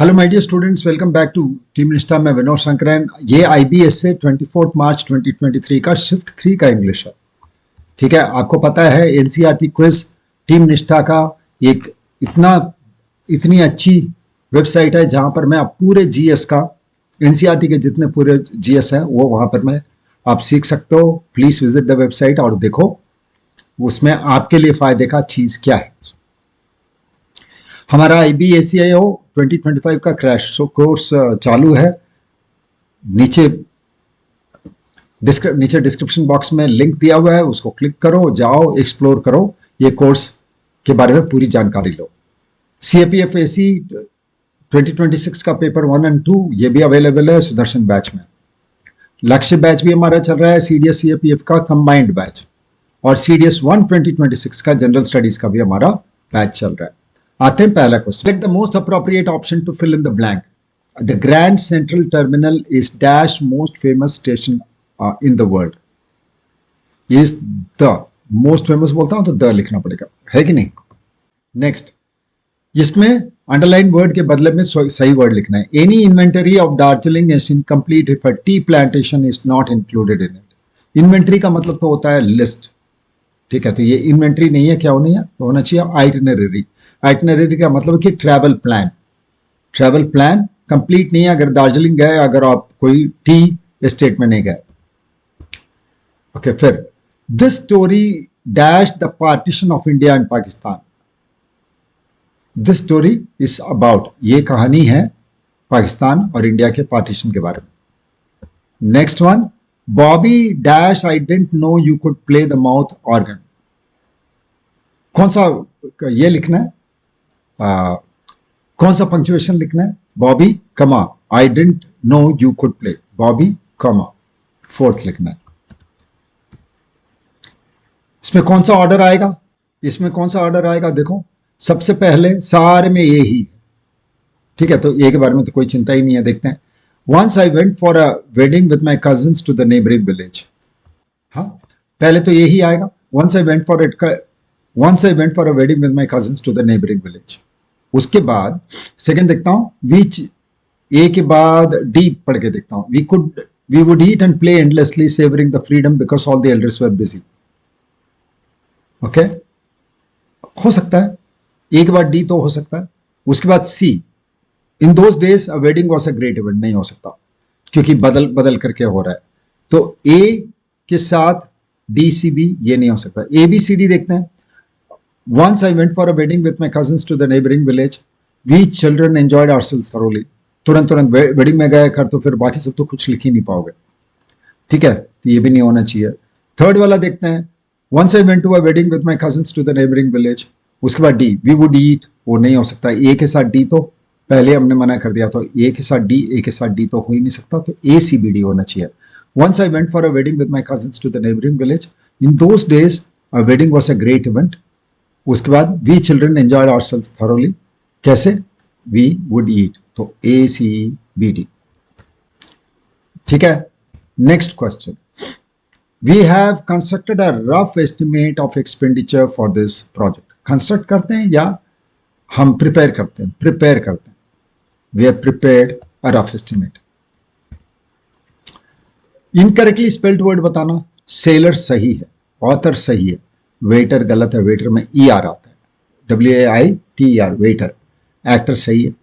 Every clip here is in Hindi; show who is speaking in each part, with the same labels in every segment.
Speaker 1: Hello my dear students, welcome back to team Nishtha. मैं विनोद शंकरन। ये आईबीएस से 24 मार्च 2023 का शिफ्ट 3 का इंग्लिश है। ठीक है, आपको पता है एनसीईआरटी क्विज टीम निष्ठा का एक इतनी अच्छी वेबसाइट है जहां पर मैं आप पूरे जीएस का, एनसीईआरटी के जितने पूरे जीएस हैं वो वहां पर मैं आप सीख सकते हो। प्लीज विजिट द वेबसाइट और देखो उसमें आपके लिए फायदे का चीज क्या है। हमारा IBACIO 2025 का क्रैश कोर्स चालू है। नीचे डिस्क्रिप्शन बॉक्स में लिंक दिया हुआ है, उसको क्लिक करो, जाओ, एक्सप्लोर करो, ये कोर्स के बारे में पूरी जानकारी लो। CAPFAC 2026 का पेपर 1 और 2 ये भी अवेलेबल है सुदर्शन बैच में। लक्ष्य बैच भी हमारा चल रहा है, CDS CAPF का कंबाइंड बैच, और CDS 1 2026 का जनरल स्टडीज का भी हमारा बैच चल रहा है। आते हैं पहला question. Select the most appropriate option to fill in the blank. The Grand Central Terminal is dash most famous station in the world. Is the most famous बोलता हूं तो द लिखना पड़ेगा, है कि नहीं। नेक्स्ट, इसमें अंडरलाइन वर्ड के बदले में सही वर्ड लिखना है। Any inventory of Darjeeling is incomplete if a tea plantation is not included in it. Inventory का मतलब तो होता है लिस्ट। ठीक है, तो ये इन्वेंट्री नहीं है, क्या होनी है, होना चाहिए आइटिनरी। आइटिनरी का मतलब कि travel plan. Travel plan complete नहीं है अगर दार्जिलिंग गए, अगर आप कोई टी एस्टेट में नहीं गए। ओके, फिर this story dash the partition of India and Pakistan. This story is about, ये कहानी है पाकिस्तान और इंडिया के पार्टीशन के बारे में। Next one, Bobby dash I didn't know you could play the mouth organ. कौन सा ये लिखना है, कौन सा पंक्चुएशन लिखना है। बॉबी कमा I didn't know you could play, Bobby कमा फोर्थ लिखना है। इसमें कौन सा ऑर्डर आएगा, देखो सबसे पहले सारे में ये ही। ठीक है, तो ये के बारे में तो कोई चिंता ही नहीं है। देखते हैं। Once I went for a wedding with my cousins to the neighboring village. हाँ, पहले तो यही आएगा। Once I went for a wedding with my cousins to the neighboring village. उसके बाद सेकंड देखता हूँ, which A के बाद D पढ़ के देखता हूँ। We would eat and play endlessly, savoring the freedom because all the elders were busy. Okay? हो सकता है A के बाद D तो हो सकता है। उसके बाद C, in those days a wedding was a great event. नहीं हो सकता क्योंकि बदल करके हो रहा है। तो ए के साथ DCB ये नहीं हो सकता। ABCD देखते हैं। Once I went for a wedding with my cousins to the neighboring village. We children enjoyed ourselves thoroughly. तुरंत वेडिंग में गए कर, तो फिर बाकी सब तो कुछ लिख ही नहीं पाओगे। ठीक है, तो ये भी नहीं होना चाहिए। थर्ड वाला देखते हैं। Once I went to a wedding with my cousins to the neighboring village. उसके बाद D, we would eat, वो नहीं हो सकता। ए के साथ D तो पहले हमने मना कर दिया, तो ए के साथ डी तो हो ही नहीं सकता, तो ACBD होना चाहिए। Once I went for a wedding with my cousins to the neighboring village. In those days a wedding was a great event. उसके बाद we children enjoyed ourselves thoroughly. कैसे, we would eat, तो ACBD। ठीक है, next question. We have constructed a rough estimate of expenditure for this project. Construct करते हैं या हम प्रिपेयर करते हैं। We have prepared a rough estimate. Incorrectly spelled word बताना। सेलर सही है, ऑथर सही है, वेटर गलत है, वेटर में ER आता है, WAITER, वेटर। एक्टर सही है।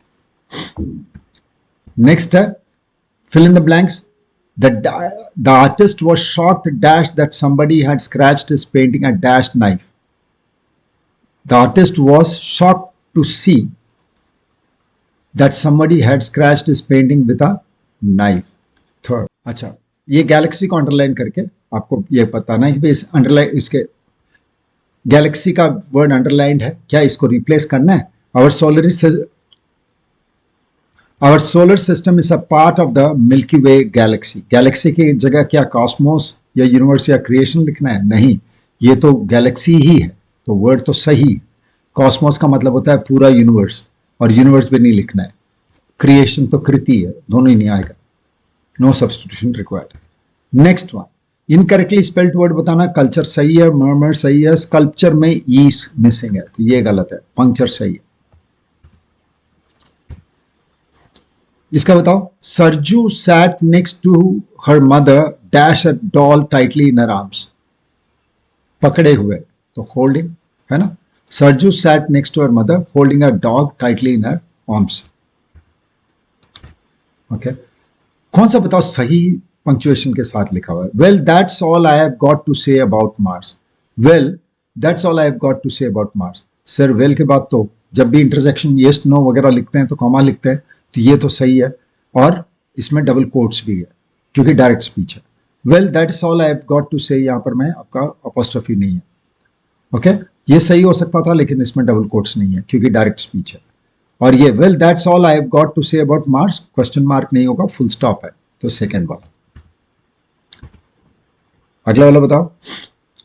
Speaker 1: नेक्स्ट है, fill in the blanks. The artist was shocked dash that somebody had scratched his painting a dashed knife. The artist was shocked to see that somebody had scratched his painting with a knife. Third, अच्छा, ये गैलेक्सी को अंडरलाइन करके आपको ये बताना है कि भाई इस अंडरलाइन, इसके गैलेक्सी का वर्ड अंडरलाइंड है, क्या इसको रिप्लेस करना है। Our solar system is a part of the Milky Way galaxy. Galaxy की जगह क्या कॉस्मोस या यूनिवर्स या क्रिएशन लिखना है, नहीं, ये तो गैलेक्सी ही है, तो वर्ड तो सही। कॉस्मोस का मतलब होता है पूरा यूनिवर्स, और यूनिवर्स भी नहीं लिखना है। क्रिएशन तो कृति है, दोनों ही नहीं आएगा। No substitution required. Next one, incorrectly spelled word बताना। कल्चर सही है, मर्मर सही है, स्कल्पचर में ई मिसिंग है, तो ये गलत है। पंक्चर सही है। इसका बताओ, Sarju sat next to her mother dash a doll tightly in her arms, पकड़े हुए तो होल्डिंग है ना, Sarju sat next to her mother holding a dog tightly in her arms. Okay, कौन सा बताओ सही पंक्चुएशन के साथ लिखा हुआ है? Well that's all I have got to say about Mars. Well that's all I have got to say about Mars. Sir well के बाद तो जब भी इंटरजेक्शन येस नो वगैरह लिखते हैं तो कॉमा लिखते हैं, तो ये तो सही है, और इसमें डबल कोट्स भी है क्योंकि डायरेक्ट स्पीच है। Well that's all I have got to say, यहाँ पर मैं आपका अपोस्ट्रोफी नहीं है। ओके, ये सही हो सकता था लेकिन इसमें डबल कोट्स नहीं है क्योंकि डायरेक्ट स्पीच है। और ये well that's all I have got to say about Mars, question mark नहीं होगा, फुल स्टॉप है, तो सेकंड वाला। अगला वाला बताओ,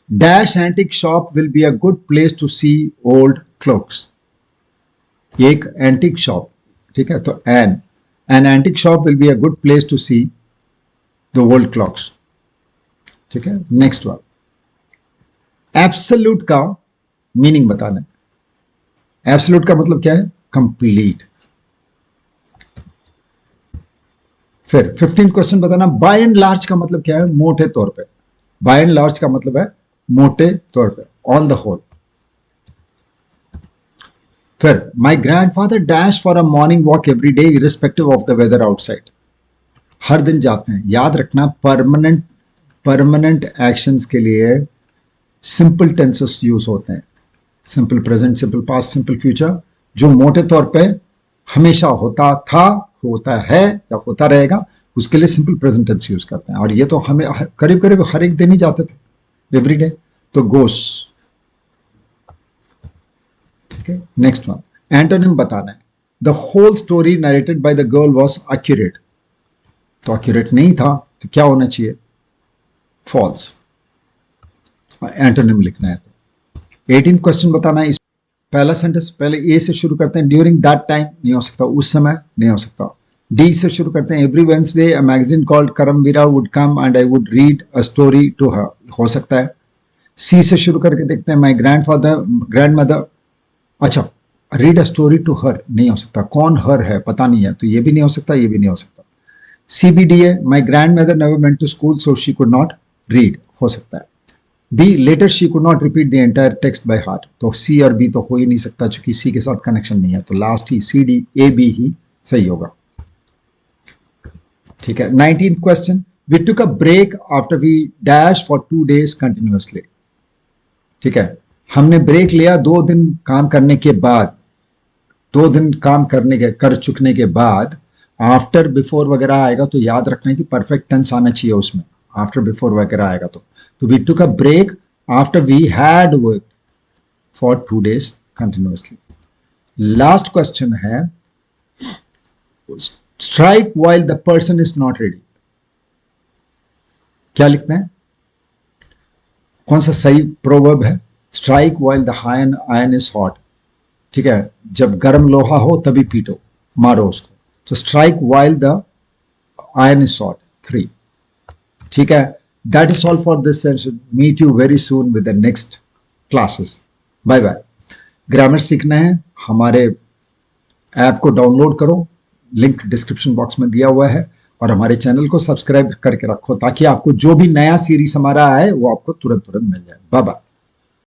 Speaker 1: dash antique shop will be a good place to see old clocks. एक एंटिक शॉप, ठीक है, तो an antique shop will be a good place to see the old clocks. ठीक है, नेक्स्ट वन, एब्सोल्यूट का मीनिंग बताना है। एब्सोल्यूट का मतलब क्या है? कंप्लीट। फिर 15th क्वेश्चन बताना, बाय एंड लार्ज का मतलब क्या है? मोटे तौर पे। बाय एंड लार्ज का मतलब है मोटे तौर पे, ऑन द होल। फिर my grandfather dash for a morning walk every day irrespective of the weather outside. हर दिन जाते हैं, याद रखना, परमानेंट एक्शंस के लिए सिंपल टेंसेस यूज होते हैं, simple present, simple past, simple future. जो मोटे तौर पे हमेशा होता था, होता है या होता रहेगा, उसके लिए सिंपल प्रेजेंट टेंस यूज करते हैं। और ये तो हमें करीब करीब हर एक दिन ही जाते थे, एवरी डे, तो गोस। ठीक है, नेक्स्ट वन, एंटोनिम बताना है। The whole story narrated by the girl was accurate, तो एक्यूरेट नहीं था, तो क्या होना चाहिए? फॉल्स। एंटोनिम लिखना है। तो 18th क्वेश्चन बताना है। पहला सेंटेंस पहले ए से शुरू करते हैं, ड्यूरिंग दैट टाइम नहीं हो सकता, उस समय नहीं हो सकता। डी से शुरू करते हैं, every Wednesday a magazine called Karmaveera would come and I would read a story to her, हो सकता है। सी से शुरू करके देखते हैं, माई ग्रैंडमदर, अच्छा, read a story to her नहीं हो सकता, कौन हर है पता नहीं है, तो ये भी नहीं हो सकता, ये भी नहीं हो सकता। सी बी डी है, my grandmother never went to school so she could not read, हो सकता है। B, later she could not repeat the entire text by heart, तो सी और बी तो हो ही नहीं सकता क्योंकि सी के साथ कनेक्शन नहीं है, तो लास्ट ही सी डी ए बी ही सही होगा। ठीक है, 19th question, we took a break after we dash for 2 days continuously. ठीक है, हमने ब्रेक लिया 2 दिन काम करने के बाद, 2 दिन काम कर चुकने के बाद। आफ्टर बिफोर वगैरह आएगा तो याद रखना है कि परफेक्ट टेंस आना चाहिए उसमें, आफ्टर बिफोर वगैरह आएगा तो we took a break after we had work for 2 days continuously. Last question है, strike while the person is not ready. क्या लिखना है? कौन सा सही प्रोवर्ब है? Strike while the iron is hot. ठीक है, जब गर्म लोहा हो तभी पीटो, मारो उसको, तो strike while the iron is hot, 3। ठीक है, that is all for this session. Meet you very soon with the next classes. Bye bye. Grammar सीखना है, हमारे ऐप को डाउनलोड करो, लिंक डिस्क्रिप्शन बॉक्स में दिया हुआ है, और हमारे चैनल को सब्सक्राइब करके रखो ताकि आपको जो भी नया सीरीज हमारा आए वो आपको तुरंत मिल जाए। Bye bye.